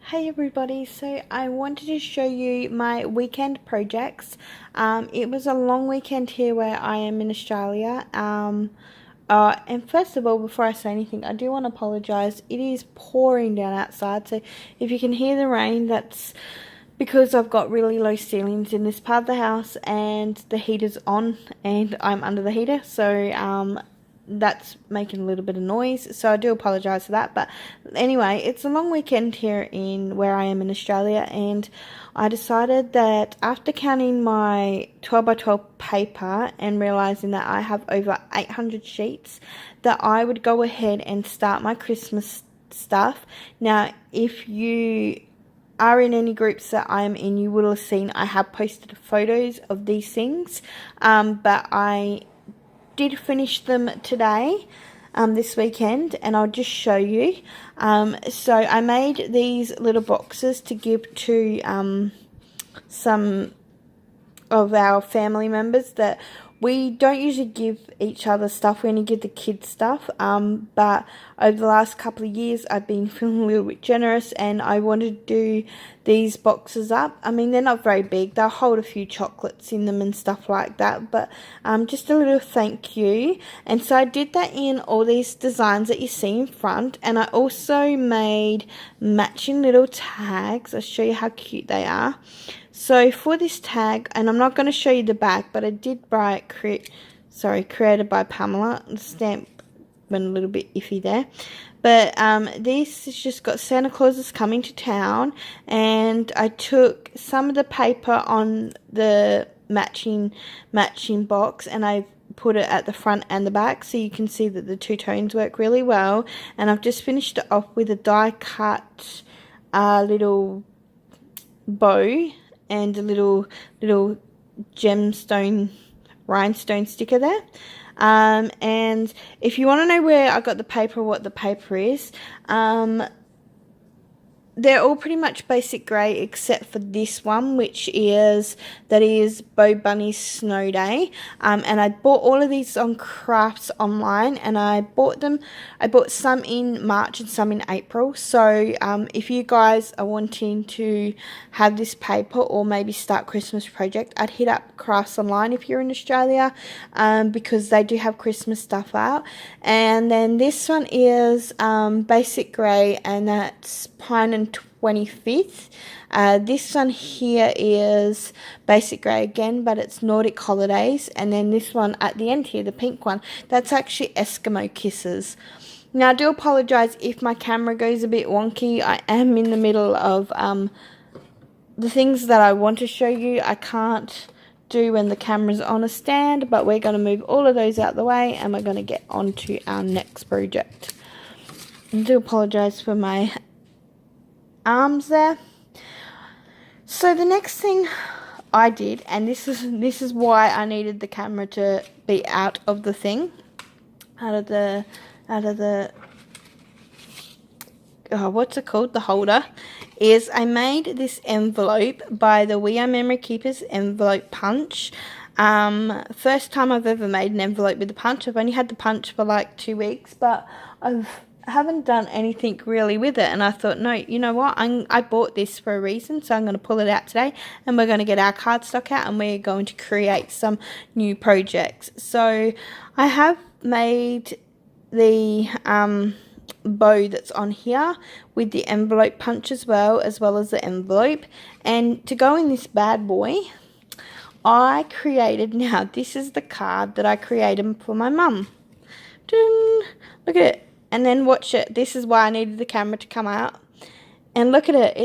Hey everybody, so I wanted to show you my weekend projects. It was a long weekend here where I am in Australia. And first of all, before I say anything, I do want to apologise. It is pouring down outside, so if you can hear the rain, that's because I've got really low ceilings in this part of the house and the heater's on and I'm under the heater, so that's making a little bit of noise, so I do apologise for that. But anyway, it's a long weekend here in where I am in Australia, and I decided that after counting my 12 by 12 paper and realising that I have over 800 sheets, that I would go ahead and start my Christmas stuff. Now, if you are in any groups that I am in, you will have seen I have posted photos of these things, but I did finish them today, this weekend, and I'll just show you. So I made these little boxes to give to some of our family members that we don't usually give each other stuff. We only give the kids stuff. But over the last couple of years, I've been feeling a little bit generous, and I wanted to do these boxes up. I mean, they're not very big. They'll hold a few chocolates in them and stuff like that. But just a little thank you. And so I did that in all these designs that you see in front. And I also made matching little tags. I'll show you how cute they are. So for this tag, and I'm not going to show you the back, but I did write created by Pamela. The stamp went a little bit iffy there. But this has just got Santa Claus is coming to town, and I took some of the paper on the matching box and I put it at the front and the back, so you can see that the two tones work really well. And I've just finished it off with a die cut little bow and a little gemstone rhinestone sticker there. And if you want to know where I got the paper, what the paper is, they're all pretty much basic grey except for this one, which is Bo Bunny's Snow Day. And I bought all of these on Crafts online, and I bought some in March and some in April. So if you guys are wanting to have this paper or maybe start Christmas project, I'd hit up Crafts online if you're in Australia, because they do have Christmas stuff out. And then this one is basic grey, and that's Pine and 25th. This one here is basic grey again, but it's Nordic Holidays. And then this one at the end here, the pink one, that's actually Eskimo Kisses. Now, I do apologise if my camera goes a bit wonky. I am in the middle of the things that I want to show you. I can't do when the camera's on a stand, but we're going to move all of those out the way, and we're going to get on to our next project. I do apologise for my arms there. So the next thing I did, and this is why I needed the camera to be out of the thing, out of the what's it called, the holder, is I made this envelope by the We Are Memory Keepers envelope punch. First time I've ever made an envelope with the punch. I've only had the punch for like 2 weeks, but I haven't done anything really with it, and I thought, no, you know what, I bought this for a reason, so I'm going to pull it out today, and we're going to get our cardstock out, and we're going to create some new projects. So I have made the bow that's on here with the envelope punch as well as the envelope. And to go in this bad boy, I created, now this is the card that I created for my mum. Look at it. And then watch it. This is why I needed the camera to come out. And look at it.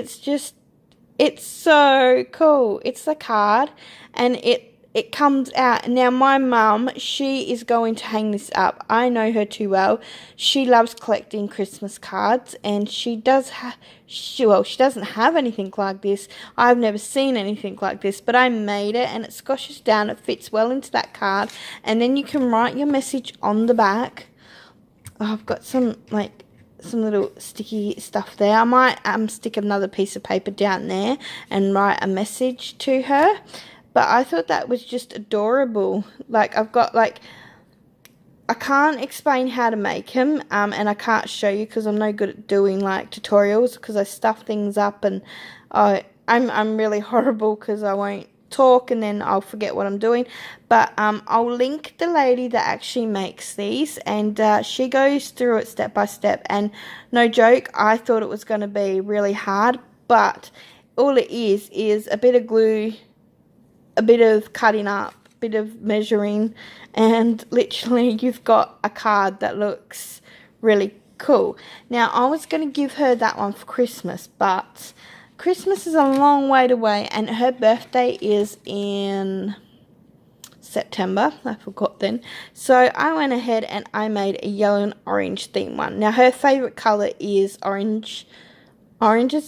It's so cool. It's the card, and it comes out. Now, my mum, she is going to hang this up. I know her too well. She loves collecting Christmas cards, and she doesn't have anything like this. I've never seen anything like this, but I made it, and it squashes down. It fits well into that card, and then you can write your message on the back. Oh, I've got some little sticky stuff there. I might stick another piece of paper down there and write a message to her. But I thought that was just adorable. Like, I've got like I can't explain how to make them, and I can't show you because I'm no good at doing like tutorials because I stuff things up, and I'm really horrible because I won't talk and then I'll forget what I'm doing. But I'll link the lady that actually makes these, and she goes through it step by step, and no joke, I thought it was going to be really hard, but all it is a bit of glue, a bit of cutting up, a bit of measuring, and literally you've got a card that looks really cool. Now, I was going to give her that one for Christmas, but Christmas is a long way away, and her birthday is in September. I forgot then. So I went ahead and I made a yellow and orange theme one. Now, her favourite colour is oranges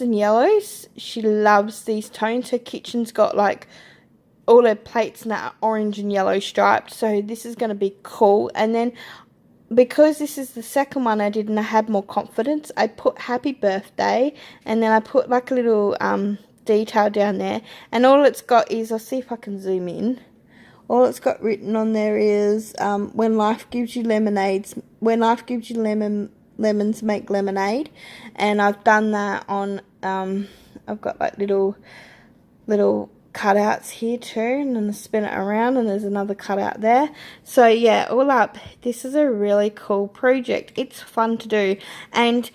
and yellows. She loves these tones. Her kitchen's got like all her plates and that are orange and yellow striped, so this is going to be cool. And then because this is the second one I did and I had more confidence, I put happy birthday, and then I put like a little detail down there, and all it's got is, I'll see if I can zoom in, all it's got written on there is when life gives you lemonades, when life gives you lemons make lemonade. And I've done that on I've got like little cutouts here too, and then I spin it around and there's another cutout there. So yeah, all up, this is a really cool project. It's fun to do, and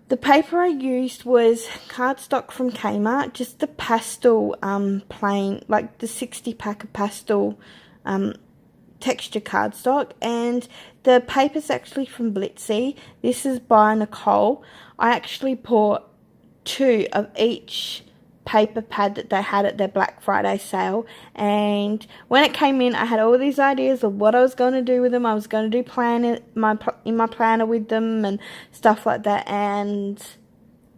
the paper I used was cardstock from Kmart, just the pastel plain, like the 60 pack of pastel texture cardstock, and the paper's actually from Blitsy. This is by Nicole. I actually bought 2 of each paper pad that they had at their Black Friday sale, and when it came in I had all these ideas of what I was going to do with them. I was going to do in my planner with them and stuff like that, and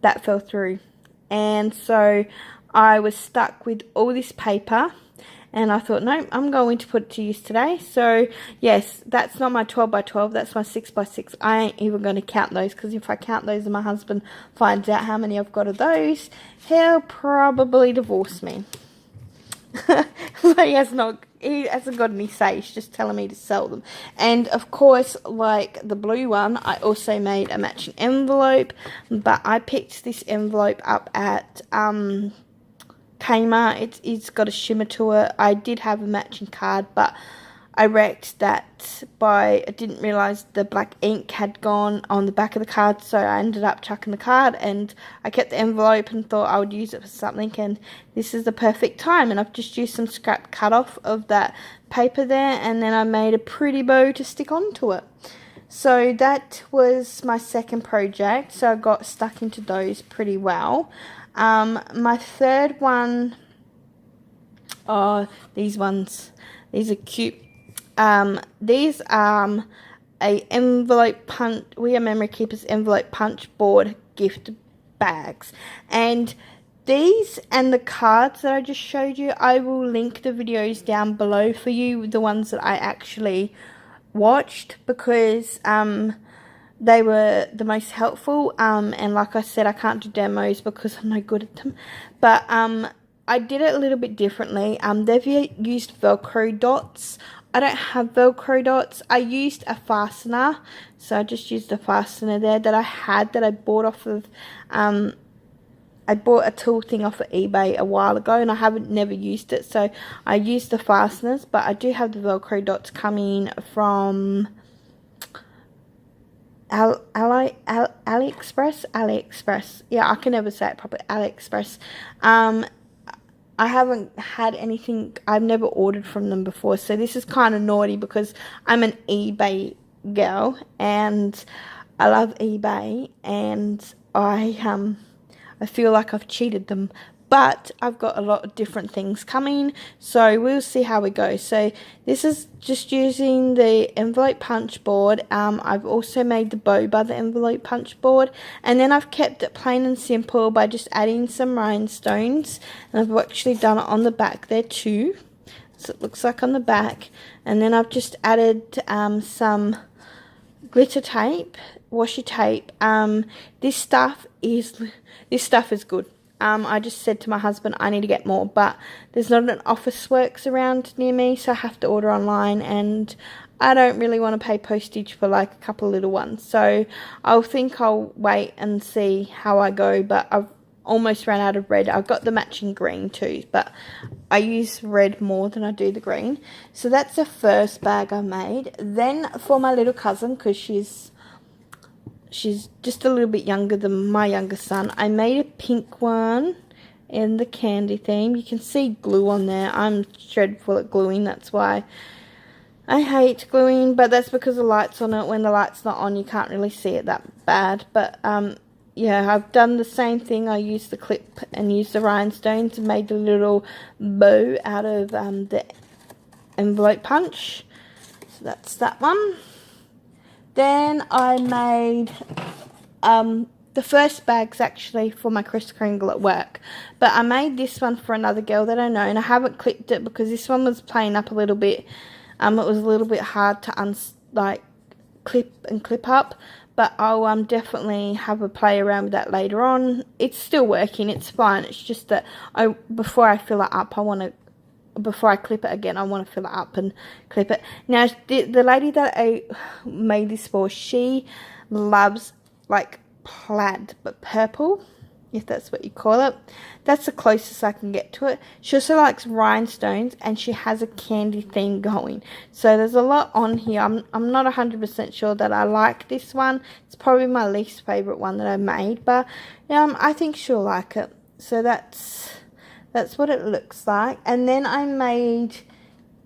that fell through, and so I was stuck with all this paper, and I thought, no, I'm going to put it to use today. So yes, that's not my 12 by 12, that's my 6 by 6. I ain't even going to count those, because if I count those and my husband finds out how many I've got of those, he'll probably divorce me. But he hasn't got any say, he's just telling me to sell them. And of course, like the blue one, I also made a matching envelope, but I picked this envelope up at Kmart. It's got a shimmer to it. I did have a matching card, but I wrecked that I didn't realise the black ink had gone on the back of the card, so I ended up chucking the card, and I kept the envelope and thought I would use it for something, and this is the perfect time. And I've just used some scrap cut off of that paper there, and then I made a pretty bow to stick onto it. So that was my second project, so I got stuck into those pretty well. My third one, these are cute. These are a envelope punch, We Are Memory Keepers envelope punch board gift bags, and these and the cards that I just showed you, I will link the videos down below for you, the ones that I actually watched, because they were the most helpful, and like I said, I can't do demos because I'm no good at them, but I did it a little bit differently. They've used Velcro dots. I don't have Velcro dots. I used a fastener, so I just used a fastener there that I bought off of, I bought a tool thing off of eBay a while ago, and I never used it, so I used the fasteners, but I do have the Velcro dots coming from AliExpress. Yeah, I can never say it properly. AliExpress. I haven't had anything, I've never ordered from them before, so this is kind of naughty because I'm an eBay girl and I love eBay, and I feel like I've cheated them. But I've got a lot of different things coming, so we'll see how we go. So this is just using the envelope punch board. I've also made the bow by the envelope punch board, and then I've kept it plain and simple by just adding some rhinestones, and I've actually done it on the back there too, so it looks like on the back. And then I've just added some glitter tape, washi tape. This stuff is good. I just said to my husband I need to get more, but there's not an Officeworks around near me, so I have to order online, and I don't really want to pay postage for like a couple of little ones. So I'll wait and see how I go. But I've almost ran out of red. I've got the matching green too, but I use red more than I do the green. So that's the first bag I made. Then for my little cousin, because she's just a little bit younger than my youngest son, I made a pink one in the candy theme. You can see glue on there. I'm dreadful at gluing, that's why I hate gluing, but that's because the light's on it. When the light's not on, you can't really see it that bad. But yeah, I've done the same thing. I used the clip and used the rhinestones and made a little bow out of the envelope punch. So that's that one. Then I made the first bag's actually for my Kris Kringle at work, but I made this one for another girl that I know, and I haven't clipped it because this one was playing up a little bit. It was a little bit hard to clip up, but I'll definitely have a play around with that later on. It's still working, it's fine. It's just that before I fill it up, before I clip it again, I want to fill it up and clip it. Now, the lady that I made this for, she loves like plaid, but purple, if that's what you call it. That's the closest I can get to it. She also likes rhinestones, and she has a candy theme going. So there's a lot on here. I'm not 100% sure that I like this one. It's probably my least favorite one that I made, but I think she'll like it. So that's what it looks like. And then I made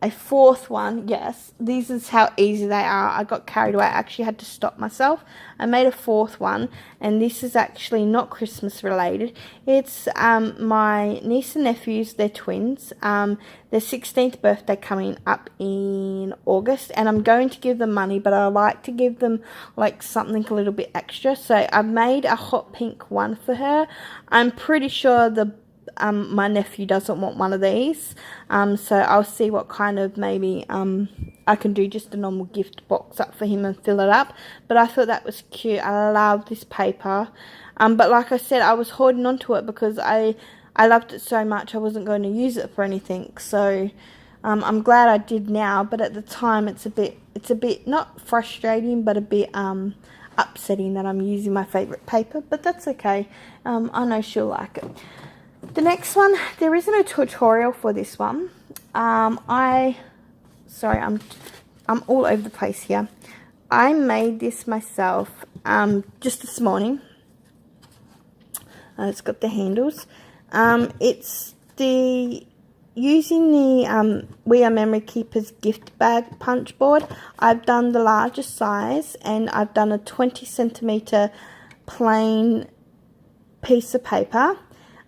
a fourth one. Yes, these is how easy they are. I got carried away. I actually had to stop myself. I made a fourth one, and this is actually not Christmas related. It's my niece and nephews. They're twins. Their 16th birthday coming up in August, and I'm going to give them money, but I like to give them like something a little bit extra. So I made a hot pink one for her. I'm pretty sure my nephew doesn't want one of these, so I'll see what kind of maybe I can do just a normal gift box up for him and fill it up. But I thought that was cute. I love this paper, but like I said, I was holding on to it because I loved it so much. I wasn't going to use it for anything, so I'm glad I did now. But at the time, it's a bit not frustrating, but a bit upsetting that I'm using my favorite paper, but that's okay. I know she'll like it. The next one, there isn't a tutorial for this one. I'm all over the place here. I made this myself just this morning. It's got the handles. It's using the We Are Memory Keepers gift bag punch board. I've done the largest size, and I've done a 20 centimeter plain piece of paper.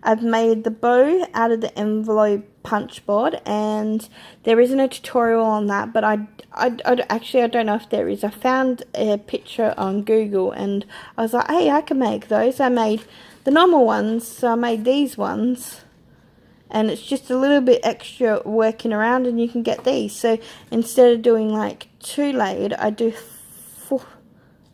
I've made the bow out of the envelope punch board, and there isn't a tutorial on that, but I don't know if there is. I found a picture on Google, and I was like, hey, I can make those. I made the normal ones, so I made these ones, and it's just a little bit extra working around, and you can get these. So instead of doing like 2 layered, I do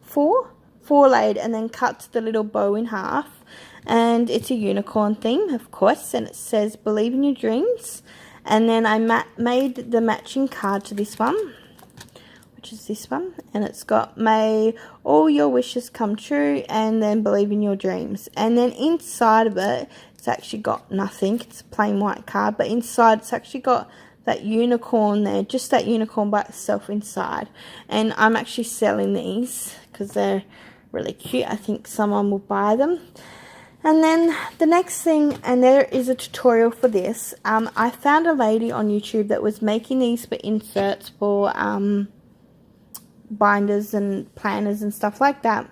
4 layered, and then cut the little bow in half. And it's a unicorn theme, of course, and it says believe in your dreams. And then I made the matching card to this one, which is this one, and it's got may all your wishes come true, and then believe in your dreams. And then inside of it, it's actually got nothing. It's a plain white card, but inside it's actually got that unicorn there, just that unicorn by itself inside. And I'm actually selling these because they're really cute. I think someone will buy them. And then the next thing, and there is a tutorial for this, I found a lady on YouTube that was making these for inserts for binders and planners and stuff like that.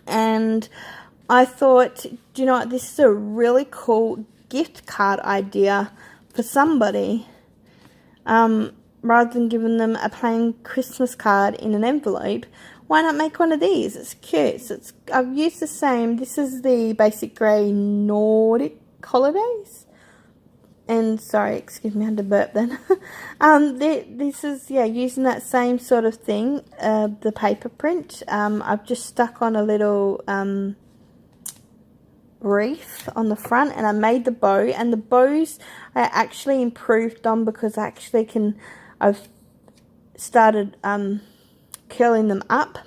And I thought, do you know what, this is a really cool gift card idea for somebody. Rather than giving them a plain Christmas card in an envelope, why not make one of these? It's cute. So I've used the same. This is the basic grey Nordic Holidays. And sorry, excuse me, I had to burp then. This is, using that same sort of thing, the paper print. I've just stuck on a little wreath on the front, and I made the bow. And the bows I actually improved on because I actually I've started curling them up.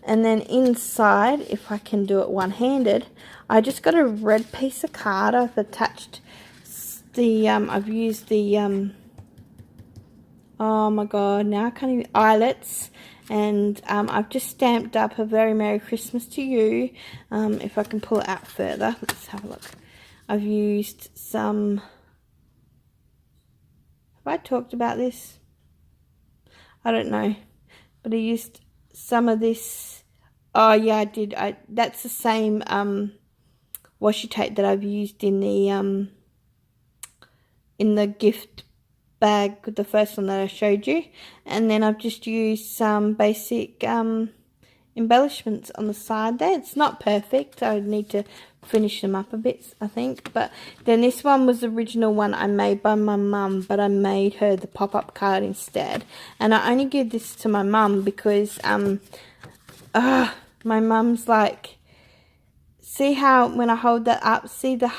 And then inside, if I can do it one-handed, I just got a red piece of card. I've attached the, I've used the, oh my god, now I can't even, eyelets. And I've just stamped up a very Merry Christmas to you. If I can pull it out further, let's have a look. I've used some, have I talked about this? I don't know. But I used some of this. Oh yeah, I did. That's the same washi tape that I've used in the gift bag, the first one that I showed you. And then I've just used some basic embellishments on the side there. It's not perfect. I would need to finish them up a bit, I think. But then this one was the original one I made by my mum, but I made her the pop-up card instead. And I only give this to my mum because my mum's like, see how when I hold that up, see the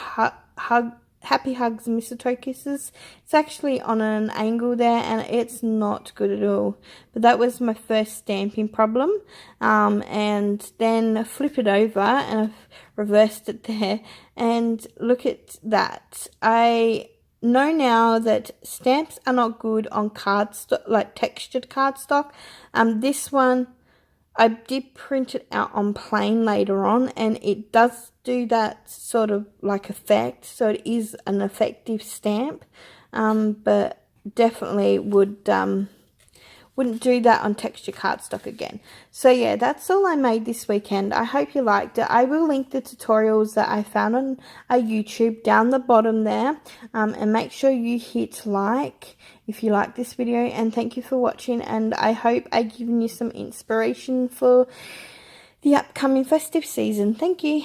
Happy Hugs and Mistletoe Kisses? It's actually on an angle there and it's not good at all. But that was my first stamping problem. And then I flip it over and I've reversed it there. And look at that. I know now that stamps are not good on cardstock, like textured cardstock. This one, I did print it out on plain later on, and it does do that sort of like effect, so it is an effective stamp, but definitely wouldn't do that on texture cardstock again. So yeah, that's all I made this weekend. I hope you liked it. I will link the tutorials that I found on YouTube down the bottom there, and make sure you hit like if you like this video, and thank you for watching, and I hope I've given you some inspiration for the upcoming festive season. Thank you.